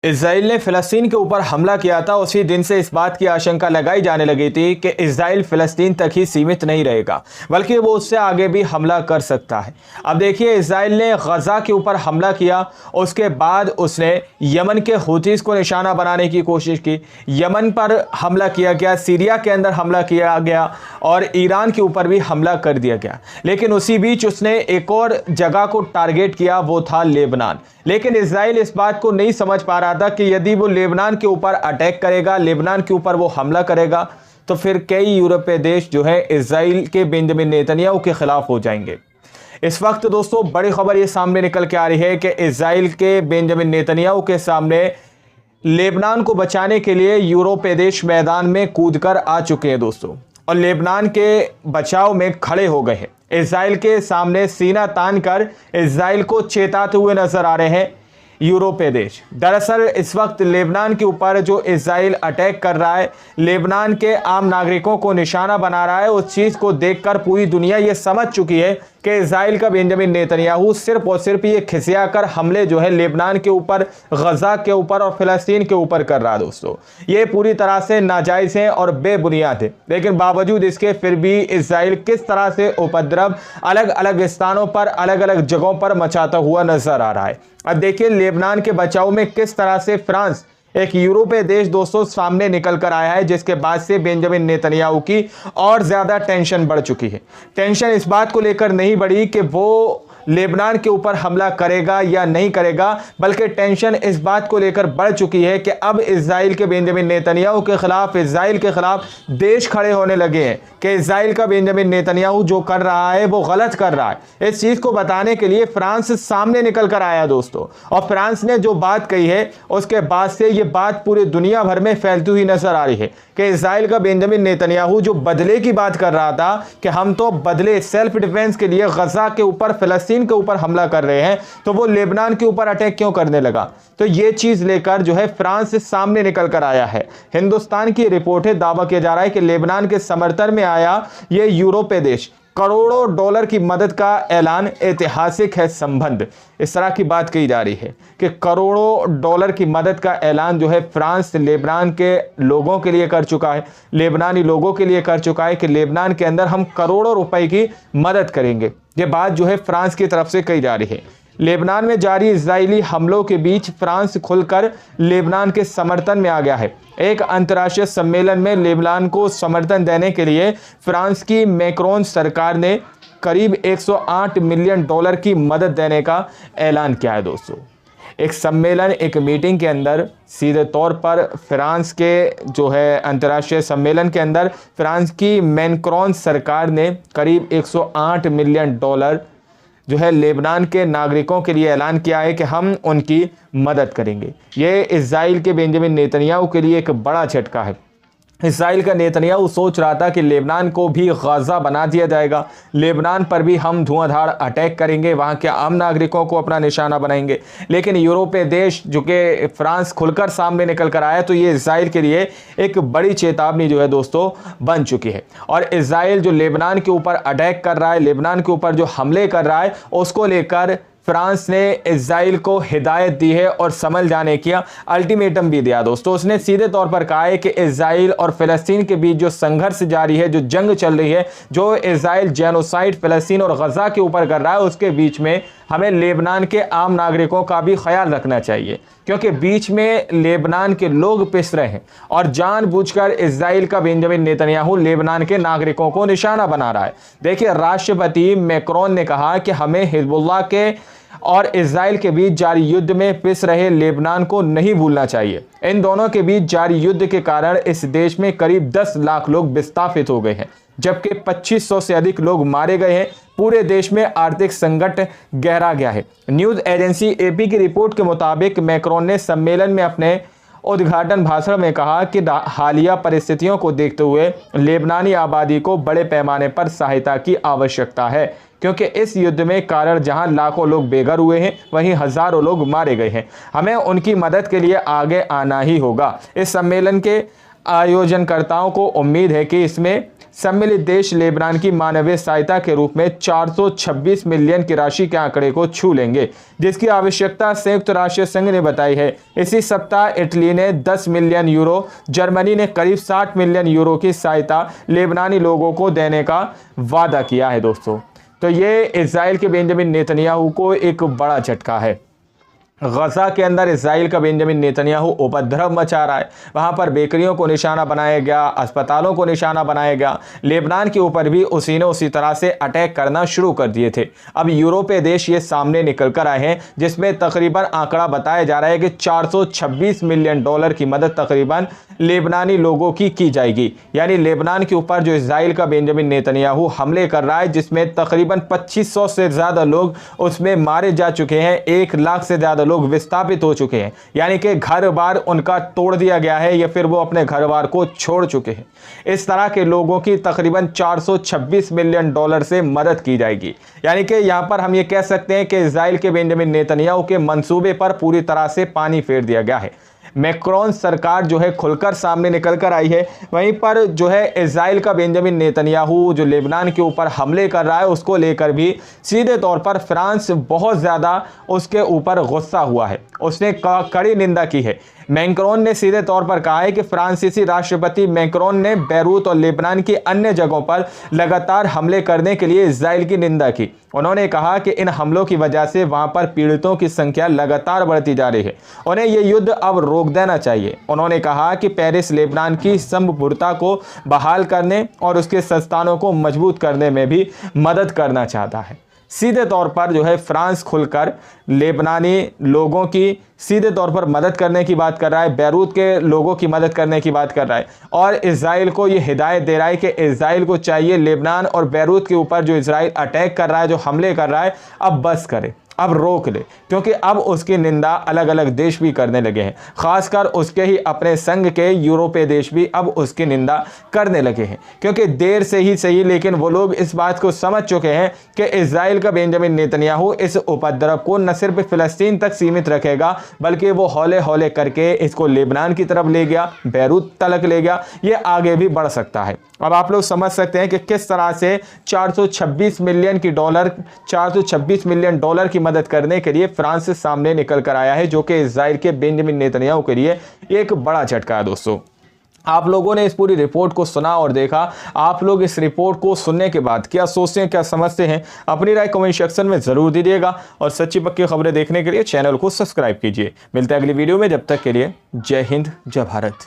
Israel ने फिलिस्तीन के ऊपर हमला किया था। उसी दिन से इस बात की आशंका लगाई जाने लगी थी कि इजराइल फिलिस्तीन तक ही सीमित नहीं रहेगा, बल्कि वो उससे आगे भी हमला कर सकता है। अब देखिए, इजराइल ने गजा के ऊपर हमला किया, उसके बाद उसने यमन के हूतीस को निशाना बनाने की कोशिश की। यमन पर हमला किया गया, सीरिया के अंदर हमला किया गया और ईरान के ऊपर भी हमला कर दिया गया। लेकिन उसी बीच उसने एक और जगह को टारगेट किया, वो था लेबनान। लेकिन इजराइल इस बात को नहीं समझ पा रहा था कि यदि वो लेबनान के ऊपर अटैक करेगा, लेबनान के ऊपर वो हमला करेगा, तो फिर कई यूरोपीय देश जो है इजराइल के बेंजामिन नेतन्याहू के खिलाफ हो जाएंगे। इस वक्त दोस्तों बड़ी खबर ये सामने निकल के आ रही है कि इजराइल के बेंजामिन नेतन्याहू के सामने लेबनान को बचाने के लिए यूरोपीय देश मैदान में कूदकर आ चुके हैं दोस्तों, और लेबनान के बचाव में खड़े हो गए हैं। इजराइल के सामने सीना तान कर इजराइल को चेताते हुए नजर आ रहे हैं यूरोपीय देश। दरअसल इस वक्त लेबनान के ऊपर जो इजराइल अटैक कर रहा है, लेबनान के आम नागरिकों को निशाना बना रहा है, उस चीज़ को देखकर पूरी दुनिया ये समझ चुकी है कि इजराइल का बेंजामिन नेतन्याहू सिर्फ और सिर्फ ये खिसिया कर हमले जो है लेबनान के ऊपर, गजा के ऊपर और फिलिस्तीन के ऊपर कर रहा है दोस्तों। ये पूरी तरह से नाजायज़ है और बेबुनियाद है। लेकिन बावजूद इसके फिर भी इजराइल किस तरह से उपद्रव अलग अलग स्थानों पर, अलग अलग जगहों पर मचाता हुआ नजर आ रहा है। अब देखिए, लेबनान के बचाव में किस तरह से फ्रांस, एक यूरोपीय देश दोस्तों, सामने निकल कर आया है, जिसके बाद से बेंजामिन नेतन्याहू की और ज्यादा टेंशन बढ़ चुकी है। टेंशन इस बात को लेकर नहीं बढ़ी कि वो लेबनान के ऊपर हमला करेगा या नहीं करेगा, बल्कि टेंशन इस बात को लेकर बढ़ चुकी है कि अब इजराइल के बेंजामिन नेतन्याहू के खिलाफ, इजराइल के खिलाफ देश खड़े होने लगे हैं कि इजराइल का बेंजामिन नेतन्याहू जो कर रहा है वो गलत कर रहा है। इस चीज को बताने के लिए फ्रांस सामने निकल कर आया दोस्तों, और फ्रांस ने जो बात कही है उसके बाद से ये बात पूरी दुनिया भर में फैलती हुई नजर आ रही है कि इजराइल का बेंजामिन नेतन्याहू जो बदले की बात कर रहा था कि हम तो बदले, सेल्फ डिफेंस के लिए गजा के ऊपर, फिलिस्तीन के ऊपर हमला कर रहे हैं, तो वो लेबनान के ऊपर अटैक क्यों करने लगा। तो ये चीज लेकर जो है फ्रांस सामने निकल कर आया है। हिंदुस्तान की रिपोर्ट है, दावा किया जा रहा है कि लेबनान के समर्थन में आया ये यूरोपीय देश। करोड़ों डॉलर की मदद का ऐलान, ऐतिहासिक है संबंध, इस तरह की बात कही जा रही है कि करोड़ों डॉलर की मदद का ऐलान जो है फ्रांस लेबनान के लोगों के लिए कर चुका है, लेबनानी लोगों के लिए कर चुका है कि लेबनान के अंदर हम करोड़ों रुपए की मदद करेंगे। ये बात जो है फ्रांस की तरफ से कही जा रही है। लेबनान में जारी इजरायली हमलों के बीच फ्रांस खुलकर लेबनान के समर्थन में आ गया है। एक अंतर्राष्ट्रीय सम्मेलन में लेबनान को समर्थन देने के लिए फ्रांस की मैक्रोन सरकार ने करीब 108 मिलियन डॉलर की मदद देने का ऐलान किया है दोस्तों। एक सम्मेलन, एक मीटिंग के अंदर सीधे तौर पर फ्रांस के जो है अंतर्राष्ट्रीय सम्मेलन के अंदर फ्रांस की मैक्रोन सरकार ने करीब 108 मिलियन डॉलर जो है लेबनान के नागरिकों के लिए ऐलान किया है कि हम उनकी मदद करेंगे। ये इजराइल के बेंजामिन नेतन्याहू के लिए एक बड़ा झटका है। इजराइल का नेतन्याहू सोच रहा था कि लेबनान को भी गाजा बना दिया जाएगा, लेबनान पर भी हम धुआंधार अटैक करेंगे, वहाँ के आम नागरिकों को अपना निशाना बनाएंगे। लेकिन यूरोपीय देश जो कि फ्रांस खुलकर सामने निकल कर आया, तो ये इजराइल के लिए एक बड़ी चेतावनी जो है दोस्तों बन चुकी है। और इजराइल जो लेबनान के ऊपर अटैक कर रहा है, लेबनान के ऊपर जो हमले कर रहा है, उसको लेकर फ्रांस ने इजराइल को हिदायत दी है और संभल जाने की अल्टीमेटम भी दिया दोस्तों। उसने सीधे तौर पर कहा है कि इजराइल और फिलिस्तीन के बीच जो संघर्ष जारी है, जो जंग चल रही है, जो इजराइल जेनोसाइड फिलिस्तीन और गजा के ऊपर कर रहा है, उसके बीच में हमें लेबनान के आम नागरिकों का भी ख्याल रखना चाहिए, क्योंकि बीच में लेबनान के लोग पिस रहे हैं और जानबूझकर इजराइल का बेंजामिन नेतन्याहू लेबनान के नागरिकों को निशाना बना रहा है। देखिए, राष्ट्रपति मैक्रोन ने कहा कि हमें हिजबुल्लाह के और इजराइल के बीच जारी युद्ध में पिस रहे लेबनान को नहीं भूलना चाहिए। इन दोनों के बीच जारी युद्ध के कारण इस देश में करीब 10 लाख लोग विस्थापित हो गए हैं, जबकि 2500 से अधिक लोग मारे गए हैं। पूरे देश में आर्थिक संकट गहरा गया है। न्यूज एजेंसी एपी की रिपोर्ट के मुताबिक मैक्रोन ने सम्मेलन में अपने उद्घाटन भाषण में कहा कि हालिया परिस्थितियों को देखते हुए लेबनानी आबादी को बड़े पैमाने पर सहायता की आवश्यकता है, क्योंकि इस युद्ध में कारण जहां लाखों लोग बेघर हुए हैं, वहीं हजारों लोग मारे गए हैं। हमें उनकी मदद के लिए आगे आना ही होगा। इस सम्मेलन के आयोजनकर्ताओं को उम्मीद है कि इसमें सम्मिलित देश लेबनान की मानवीय सहायता के रूप में 426 मिलियन की राशि के आंकड़े को छू लेंगे, जिसकी आवश्यकता संयुक्त राष्ट्र संघ ने बताई है। इसी सप्ताह इटली ने 10 मिलियन यूरो, जर्मनी ने करीब 60 मिलियन यूरो की सहायता लेबनानी लोगों को देने का वादा किया है। दोस्तों, तो ये इजराइल के बेंजामिन नेतन्याहू को एक बड़ा झटका है। गजा के अंदर इजराइल का बेंजामिन नेतन्याहू उपद्रव मचा रहा है। वहां पर बेकरियों को निशाना बनाया गया, अस्पतालों को निशाना बनाया गया। लेबनान के ऊपर भी उसी ने उसी तरह से अटैक करना शुरू कर दिए थे। अब यूरोपीय देश ये सामने निकल कर आए हैं, जिसमें तकरीबन आंकड़ा बताया जा रहा है कि 426 मिलियन डॉलर की मदद तकरीबन लेबनानी लोगों की जाएगी। यानी लेबनान के ऊपर जो इजराइल का बेंजामिन नेतन्याहू हमले कर रहा है, जिसमें तकरीबन 2500 से ज़्यादा लोग उसमें मारे जा चुके हैं, 1 लाख से ज़्यादा लोग विस्थापित हो चुके हैं। यानी कि घर बार उनका तोड़ दिया गया है या फिर वो अपने घर बार को छोड़ चुके हैं। इस तरह के लोगों की तकरीबन 426 मिलियन डॉलर से मदद की जाएगी। यानी कि यहां पर हम ये कह सकते हैं कि इजराइल के बेंजामिन नेतन्याहू के मंसूबे पर पूरी तरह से पानी फेर दिया गया है। मैक्रोन सरकार जो है खुलकर सामने निकल कर आई है। वहीं पर जो है इजराइल का बेंजामिन नेतन्याहू जो लेबनान के ऊपर हमले कर रहा है, उसको लेकर भी सीधे तौर पर फ्रांस बहुत ज़्यादा उसके ऊपर गुस्सा हुआ है। उसने कड़ी निंदा की है। मैक्रोन ने सीधे तौर पर कहा है कि फ्रांसीसी राष्ट्रपति मैक्रोन ने बैरूत और लेबनान की अन्य जगहों पर लगातार हमले करने के लिए इजराइल की निंदा की। उन्होंने कहा कि इन हमलों की वजह से वहां पर पीड़ितों की संख्या लगातार बढ़ती जा रही है। उन्हें यह युद्ध अब रोक देना चाहिए। उन्होंने कहा कि पेरिस लेबनान की संप्रभुता को बहाल करने और उसके संस्थानों को मजबूत करने में भी मदद करना चाहता है। सीधे तौर पर जो है फ्रांस खुलकर लेबनानी लोगों की सीधे तौर पर मदद करने की बात कर रहा है, बैरूत के लोगों की मदद करने की बात कर रहा है और इजराइल को ये हिदायत दे रहा है कि इजराइल को चाहिए लेबनान और बैरूत के ऊपर जो इजराइल अटैक कर रहा है, जो हमले कर रहा है, अब बस करे, अब रोक ले, क्योंकि अब उसकी निंदा अलग अलग देश भी करने लगे हैं। खासकर उसके ही अपने संघ के यूरोपीय देश भी अब उसकी निंदा करने लगे हैं, क्योंकि देर से ही सही लेकिन वो लोग इस बात को समझ चुके हैं कि इजराइल का बेंजामिन नेतन्याहू इस उपद्रव को न सिर्फ फिलिस्तीन तक सीमित रखेगा, बल्कि वो हौले हौले करके इसको लेबनान की तरफ ले गया, बैरूत तलक ले गया, ये आगे भी बढ़ सकता है। अब आप लोग समझ सकते हैं कि किस तरह से 426 मिलियन डॉलर की मदद करने के लिए फ्रांस से सामने निकल कर आया है, जो कि इजराइल के बेंजामिन नेतन्याहू के लिए एक बड़ा झटका है। दोस्तों, आप लोगों ने इस पूरी रिपोर्ट को सुना और देखा। आप लोग इस रिपोर्ट को सुनने के बाद क्या सोचते हैं, क्या समझते हैं, अपनी राय कमेंट सेक्शन में जरूर दीजिएगा और सच्ची पक्की खबरें देखने के लिए चैनल को सब्सक्राइब कीजिए। मिलते हैं अगली वीडियो में, जब तक के लिए जय हिंद, जय भारत।